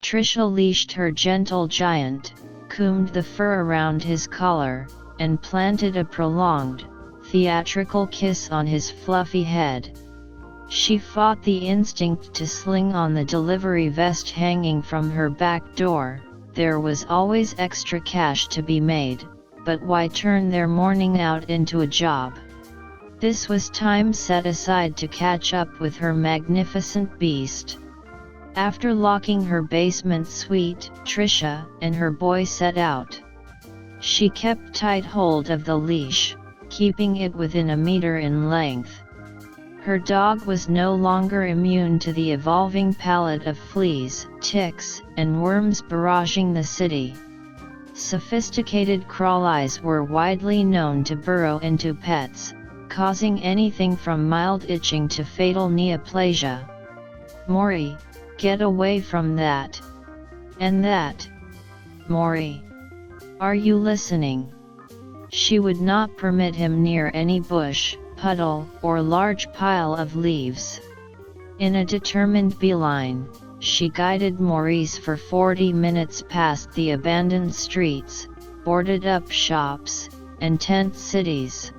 Trisha leashed her gentle giant, combed the fur around his collar, and planted a prolonged, theatrical kiss on his fluffy head. She fought the instinct to sling on the delivery vest hanging from her back door. There was always extra cash to be made, but why turn their morning out into a job? This was time set aside to catch up with her magnificent beast. After locking her basement suite, Trisha and her boy set out. She kept tight hold of the leash, keeping it within a meter in length. Her dog was no longer immune to the evolving palette of fleas, ticks, and worms barraging the city. Sophisticated crawlies were widely known to burrow into pets, causing anything from mild itching to fatal neoplasia. "Maury, get away from that. And that. Maury. Are you listening?" She would not permit him near any bush, puddle, or large pile of leaves. In a determined beeline, she guided Maurice for 40 minutes past the abandoned streets, boarded-up shops, and tent cities.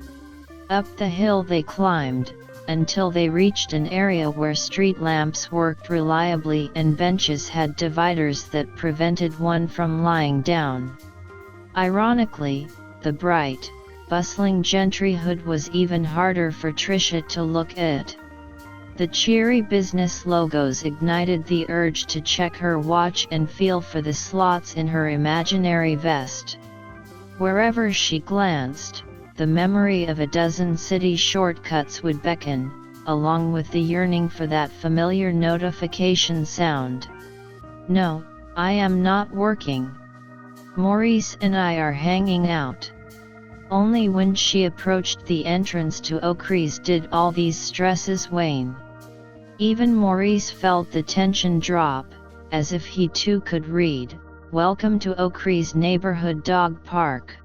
Up the hill they climbed, until they reached an area where street lamps worked reliably and benches had dividers that prevented one from lying down. Ironically, the bright, bustling gentryhood was even harder for Trisha to look at. The cheery business logos ignited the urge to check her watch and feel for the slots in her imaginary vest. Wherever she glanced, the memory of a dozen city shortcuts would beckon, along with the yearning for that familiar notification sound. "No, I am not working. Maurice and I are hanging out." Only when she approached the entrance to O'Cree's did all these stresses wane. Even Maurice felt the tension drop, as if he too could read, "Welcome to O'Cree's neighborhood dog park."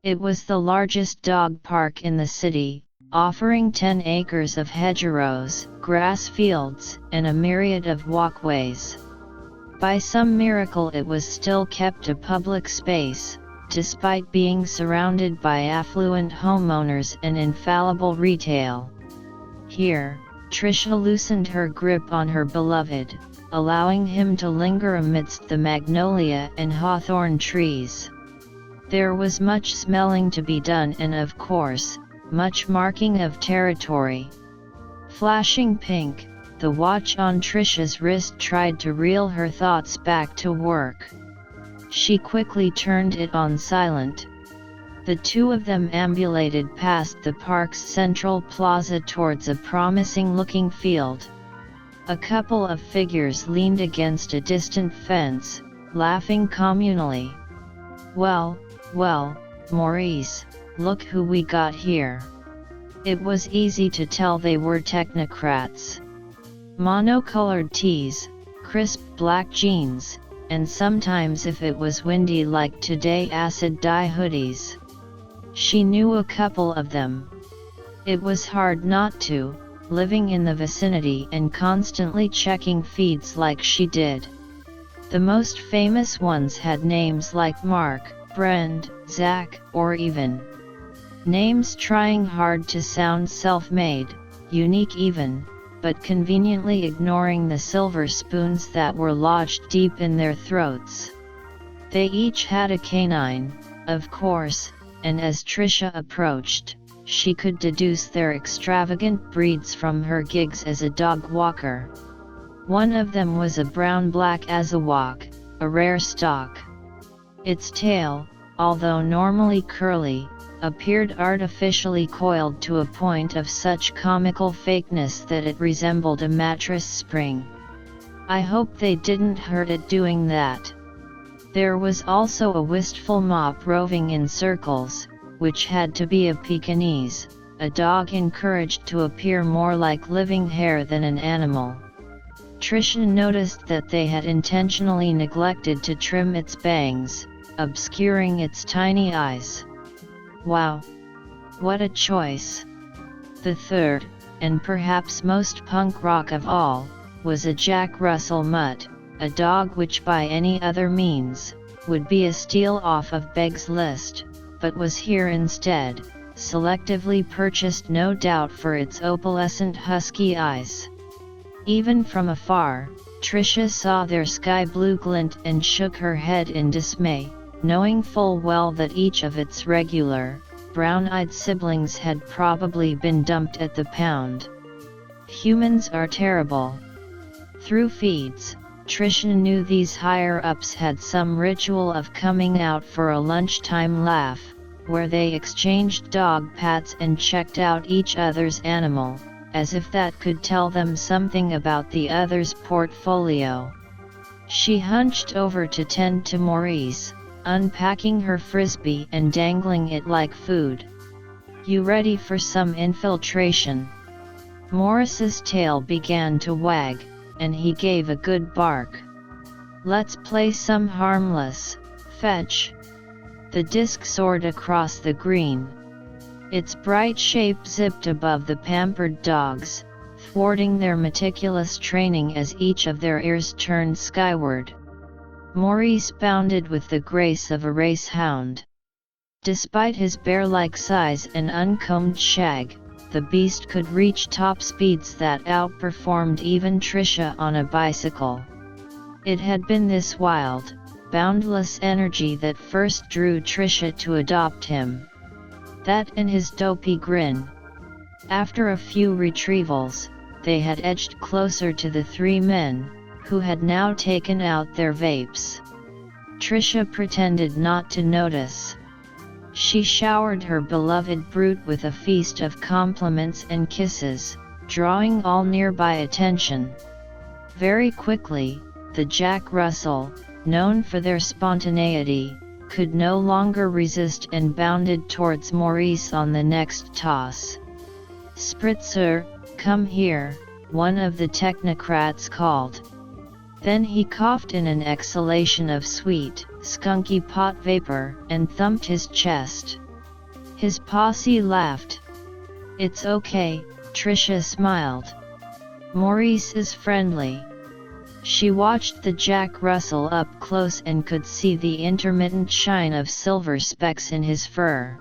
It was the largest dog park in the city, offering 10 acres of hedgerows, grass fields, and a myriad of walkways. By some miracle it was still kept a public space, despite being surrounded by affluent homeowners and infallible retail. Here, Trisha loosened her grip on her beloved, allowing him to linger amidst the magnolia and hawthorn trees. There was much smelling to be done and of course, much marking of territory. Flashing pink, the watch on Trisha's wrist tried to reel her thoughts back to work. She quickly turned it on silent. The two of them ambulated past the park's central plaza towards a promising-looking field. A couple of figures leaned against a distant fence, laughing communally. Well, Maurice, look who we got here." It was easy to tell they were technocrats. Monocolored tees, crisp black jeans, and sometimes if it was windy like today acid dye hoodies. She knew a couple of them. It was hard not to, living in the vicinity and constantly checking feeds like she did. The most famous ones had names like Mark, Brent, Zach, or even names trying hard to sound self-made, unique even, but conveniently ignoring the silver spoons that were lodged deep in their throats. They each had a canine, of course, and as Trisha approached, she could deduce their extravagant breeds from her gigs as a dog walker. One of them was a brown-black Azawak, a rare stock. Its tail, although normally curly, appeared artificially coiled to a point of such comical fakeness that it resembled a mattress spring. I hope they didn't hurt it doing that. There was also a wistful mop roving in circles, which had to be a Pekingese, a dog encouraged to appear more like living hair than an animal. Trisha noticed that they had intentionally neglected to trim its bangs, obscuring its tiny eyes. Wow! What a choice! The third, and perhaps most punk rock of all, was a Jack Russell mutt, a dog which by any other means would be a steal off of Beg's list, but was here instead, selectively purchased no doubt for its opalescent husky eyes. Even from afar, Tricia saw their sky blue glint and shook her head in dismay, knowing full well that each of its regular, brown-eyed siblings had probably been dumped at the pound. Humans are terrible. Through feeds, Tricia knew these higher-ups had some ritual of coming out for a lunchtime laugh, where they exchanged dog pats and checked out each other's animal, as if that could tell them something about the other's portfolio. She hunched over to tend to Maurice, unpacking her frisbee and dangling it like food. "You ready for some infiltration?" Maurice's tail began to wag, and he gave a good bark. "Let's play some harmless fetch." The disc soared across the green. Its bright shape zipped above the pampered dogs, thwarting their meticulous training as each of their ears turned skyward. Maurice bounded with the grace of a race hound. Despite his bear-like size and uncombed shag, the beast could reach top speeds that outperformed even Tricia on a bicycle. It had been this wild, boundless energy that first drew Tricia to adopt him. That and his dopey grin. After a few retrievals, they had edged closer to the three men, who had now taken out their vapes. Tricia pretended not to notice. She showered her beloved brute with a feast of compliments and kisses, drawing all nearby attention. Very quickly, the Jack Russell, known for their spontaneity, could no longer resist and bounded towards Maurice on the next toss. "Spritzer, come here," one of the technocrats called. Then he coughed in an exhalation of sweet, skunky pot vapor and thumped his chest. His posse laughed. "It's okay," Tricia smiled. "Maurice is friendly." She watched the Jack Russell up close and could see the intermittent shine of silver specks in his fur.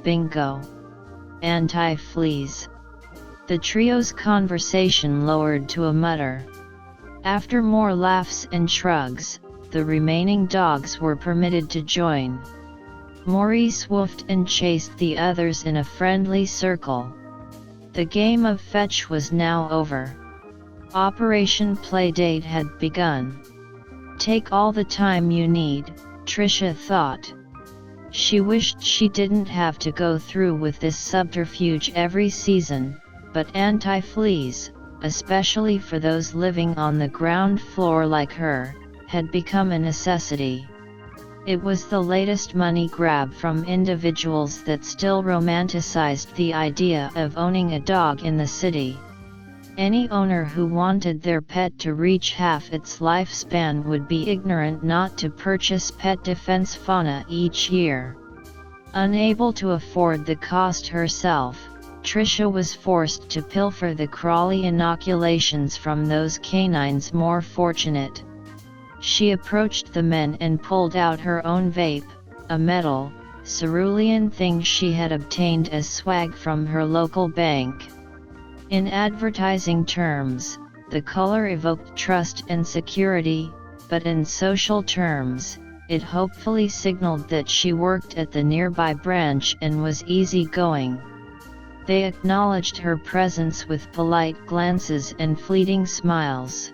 "Bingo. Anti-fleas." The trio's conversation lowered to a mutter. After more laughs and shrugs, the remaining dogs were permitted to join. Maurice woofed and chased the others in a friendly circle. The game of fetch was now over. Operation Playdate had begun. "Take all the time you need," Tricia thought. She wished she didn't have to go through with this subterfuge every season, but anti-fleas, especially for those living on the ground floor like her, had become a necessity. It was the latest money grab from individuals that still romanticized the idea of owning a dog in the city. Any owner who wanted their pet to reach half its lifespan would be ignorant not to purchase pet defense fauna each year. Unable to afford the cost herself, Tricia was forced to pilfer the crawly inoculations from those canines more fortunate. She approached the men and pulled out her own vape, a metal, cerulean thing she had obtained as swag from her local bank. In advertising terms, the color evoked trust and security, but in social terms, it hopefully signaled that she worked at the nearby branch and was easygoing. They acknowledged her presence with polite glances and fleeting smiles.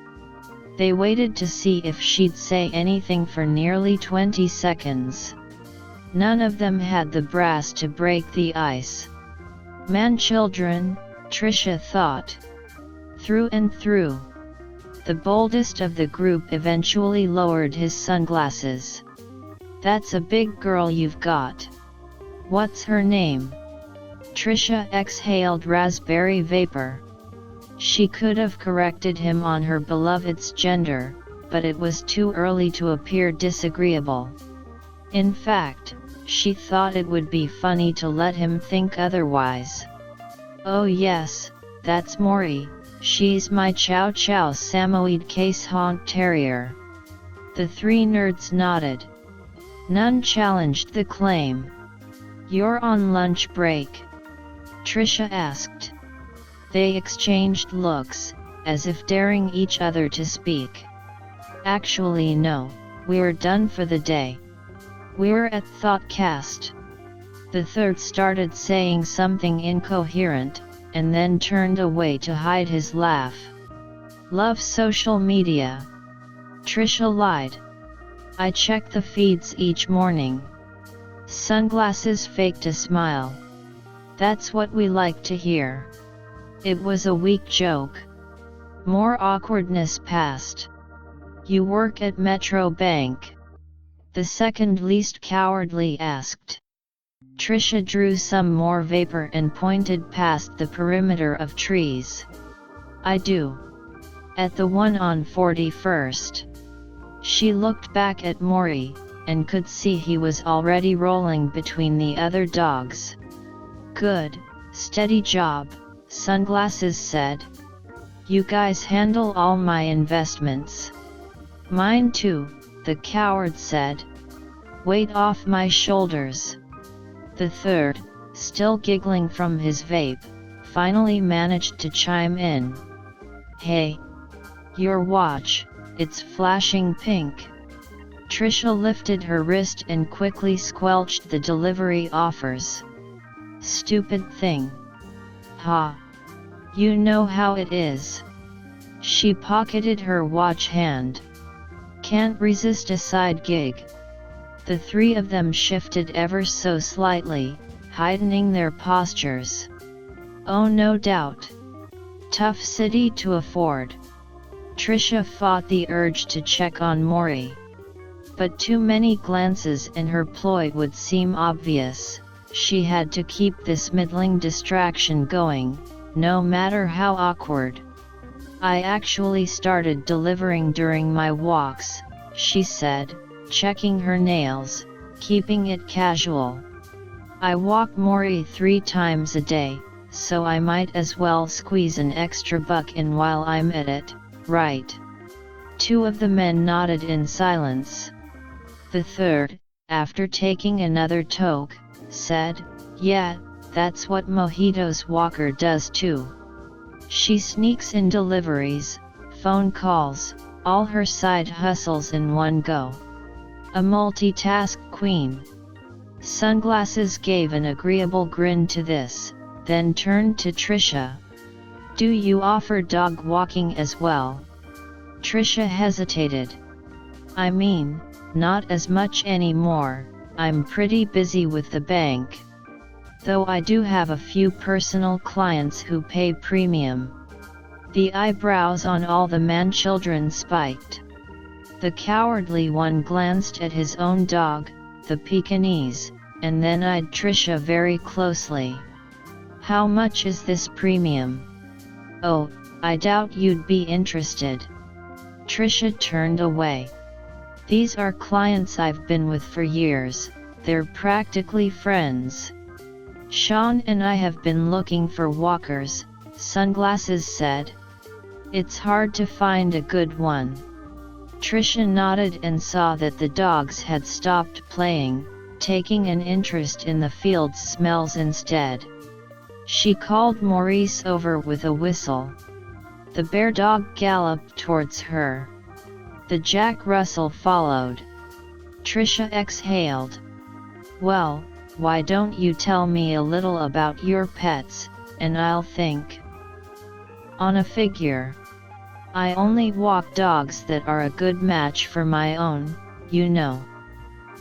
They waited to see if she'd say anything for nearly 20 seconds. None of them had the brass to break the ice. Man-children, Tricia thought. Through and through. The boldest of the group eventually lowered his sunglasses. "That's a big girl you've got. What's her name?" Tricia exhaled raspberry vapor. She could have corrected him on her beloved's gender, but it was too early to appear disagreeable. In fact, she thought it would be funny to let him think otherwise. "Oh yes, that's Maury," She's my Chow Chow Samoyed Case Honk Terrier. The three nerds nodded. None challenged the claim. You're on lunch break? Trisha asked. They exchanged looks, as if daring each other to speak. Actually no, we're done for the day. We're at Thoughtcast. The third started saying something incoherent, and then turned away to hide his laugh. Love social media. Trisha lied. I check the feeds each morning. Sunglasses faked a smile. That's what we like to hear. It was a weak joke. More awkwardness passed. You work at Metro Bank? The second least cowardly asked. Trisha drew some more vapor and pointed past the perimeter of trees. I do. At the one on 41st. She looked back at Maury, and could see he was already rolling between the other dogs. Good, steady job, Sunglasses said. You guys handle all my investments. Mine too, the coward said. Weight off my shoulders. The third, still giggling from his vape, finally managed to chime in. Hey! Your watch, it's flashing pink. Trisha lifted her wrist and quickly squelched the delivery offers. Stupid thing. Ha! You know how it is. She pocketed her watch hand. Can't resist a side gig. The three of them shifted ever so slightly, heightening their postures. Oh, no doubt. Tough city to afford. Trisha fought the urge to check on Maury. But too many glances and her ploy would seem obvious. She had to keep this middling distraction going, no matter how awkward. I actually started delivering during my walks, she said, checking her nails, keeping it casual. I walk Maury 3 times a day, so I might as well squeeze an extra buck in while I'm at it, right? 2 of the men nodded in silence. The third, after taking another toke, said, yeah, that's what Mojito's walker does too. She sneaks in deliveries, phone calls, all her side hustles in one go. A multitask queen. Sunglasses gave an agreeable grin to this, then turned to Trisha. Do you offer dog walking as well? Trisha hesitated. I mean, not as much anymore, I'm pretty busy with the bank. Though I do have a few personal clients who pay premium. The eyebrows on all the man-children spiked. The cowardly one glanced at his own dog, the Pekingese, and then eyed Trisha very closely. How much is this premium? Oh, I doubt you'd be interested. Trisha turned away. These are clients I've been with for years, they're practically friends. Sean and I have been looking for walkers, Sunglasses said. It's hard to find a good one. Trisha nodded and saw that the dogs had stopped playing, taking an interest in the field's smells instead. She called Maurice over with a whistle. The bear dog galloped towards her. The Jack Russell followed. Trisha exhaled. Well, why don't you tell me a little about your pets, and I'll think. On a figure. I only walk dogs that are a good match for my own, you know.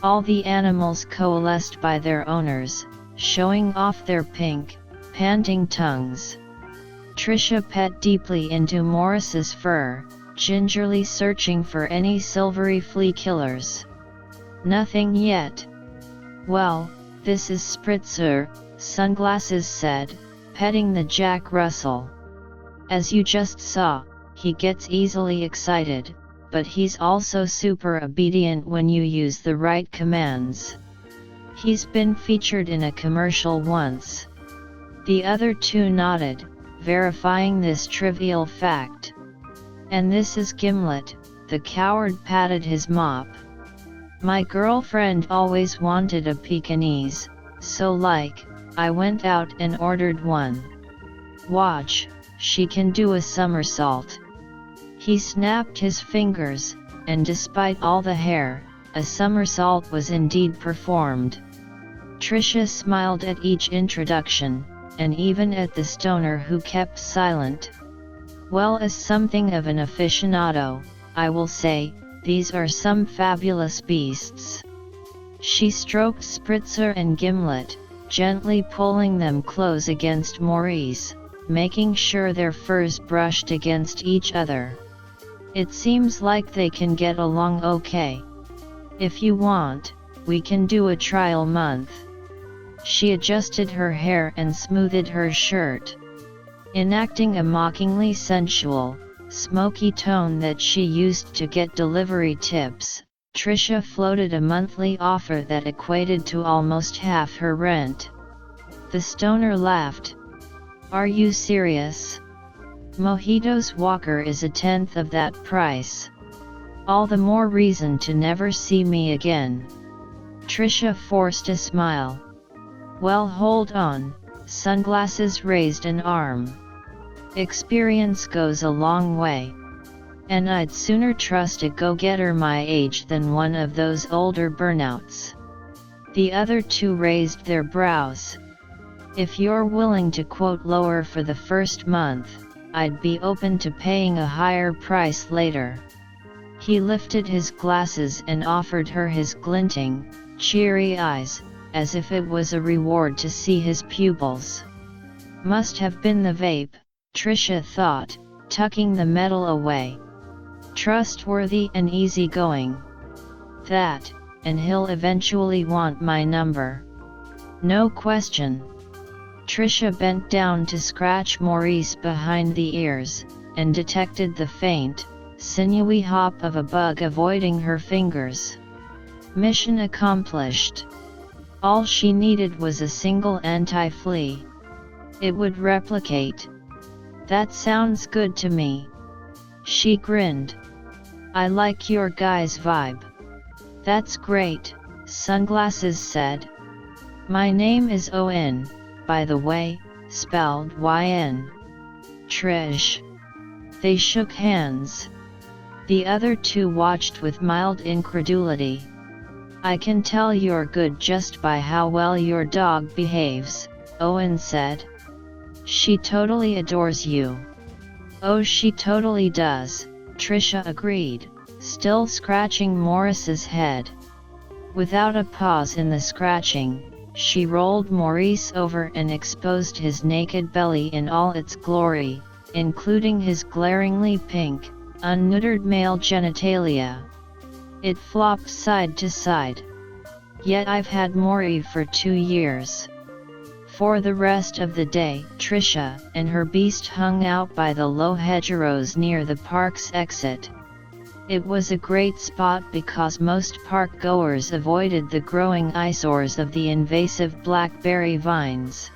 All the animals coalesced by their owners, showing off their pink, panting tongues. Trisha pet deeply into Morris's fur, gingerly searching for any silvery flea killers. Nothing yet. Well, this is Spritzer, Sunglasses said, petting the Jack Russell. As you just saw, he gets easily excited, but he's also super obedient when you use the right commands. He's been featured in a commercial once. The other 2 nodded, verifying this trivial fact. "And this is Gimlet," the coward patted his mop. "My girlfriend always wanted a Pekingese, so I went out and ordered one. Watch, she can do a somersault." He snapped his fingers, and despite all the hair, a somersault was indeed performed. Tricia smiled at each introduction, and even at the stoner who kept silent. "Well, as something of an aficionado, I will say, these are some fabulous beasts." She stroked Spritzer and Gimlet, gently pulling them close against Maurice, making sure their furs brushed against each other. "It seems like they can get along okay. If you want, we can do a trial month." She adjusted her hair and smoothed her shirt. Enacting a mockingly sensual, smoky tone that she used to get delivery tips, Tricia floated a monthly offer that equated to almost half her rent. The stoner laughed. "Are you serious? Mojito's Walker is a tenth of that price. All the more reason to never see me again." Tricia forced a smile. "Well, hold on." Sunglasses raised an arm. "Experience goes a long way. And I'd sooner trust a go-getter my age than one of those older burnouts." The other two raised their brows. "If you're willing to quote lower for the first month, I'd be open to paying a higher price later." He lifted his glasses and offered her his glinting, cheery eyes, as if it was a reward to see his pupils. Must have been the vape, Tricia thought, tucking the metal away. Trustworthy and easygoing. That, and he'll eventually want my number. No question. Tricia bent down to scratch Maurice behind the ears, and detected the faint, sinewy hop of a bug avoiding her fingers. Mission accomplished. All she needed was a single anti-flea. It would replicate. "That sounds good to me." She grinned. "I like your guy's vibe." "That's great," Sunglasses said. "My name is Owen, by the way, spelled Y-N. Trish." They shook hands. The other two watched with mild incredulity. "I can tell you're good just by how well your dog behaves," Owen said. "She totally adores you." "Oh, she totally does," Tricia agreed, still scratching Maurice's head. Without a pause in the scratching, she rolled Maurice over and exposed his naked belly in all its glory, including his glaringly pink, unneutered male genitalia. It flopped side to side. "Yet I've had Maury for 2 years." For the rest of the day, Tricia and her beast hung out by the low hedgerows near the park's exit. It was a great spot because most park goers avoided the growing eyesores of the invasive blackberry vines.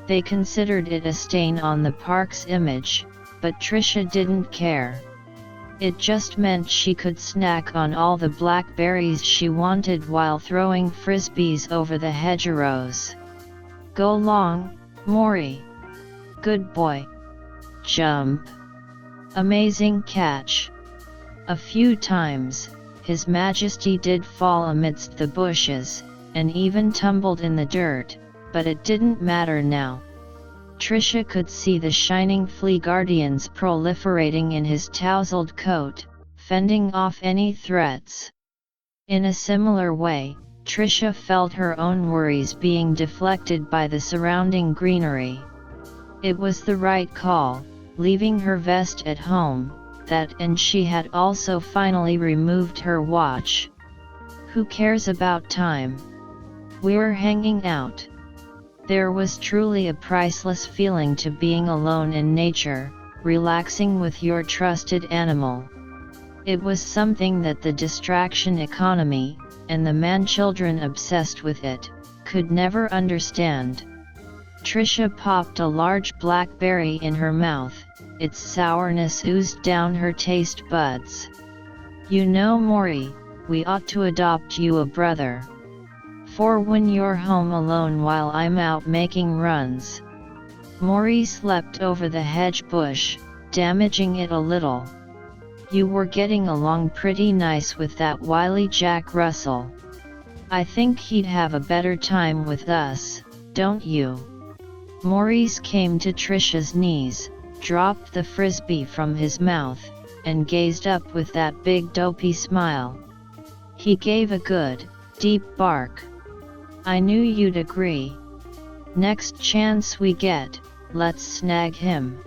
They considered it a stain on the park's image, but Tricia didn't care. It just meant she could snack on all the blackberries she wanted while throwing frisbees over the hedgerows. "Go long, Maury. Good boy. Jump. Amazing catch." A few times, His Majesty did fall amidst the bushes, and even tumbled in the dirt, but it didn't matter now. Tricia could see the shining flea guardians proliferating in his tousled coat, fending off any threats. In a similar way, Tricia felt her own worries being deflected by the surrounding greenery. It was the right call, leaving her vest at home, and she had also finally removed her watch. Who cares about time? We're hanging out. There was truly a priceless feeling to being alone in nature, relaxing with your trusted animal. It was something that the distraction economy, and the man-children obsessed with it, could never understand. Trisha popped a large blackberry in her mouth, its sourness oozed down her taste buds. You know, Maury, we ought to adopt you a brother. For when you're home alone while I'm out making runs. Maurice leapt over the hedge bush, damaging it a little. You were getting along pretty nice with that wily Jack Russell. I think he'd have a better time with us, don't you? Maurice came to Trisha's knees, dropped the frisbee from his mouth, and gazed up with that big dopey smile. He gave a good, deep bark. I knew you'd agree. Next chance we get, let's snag him.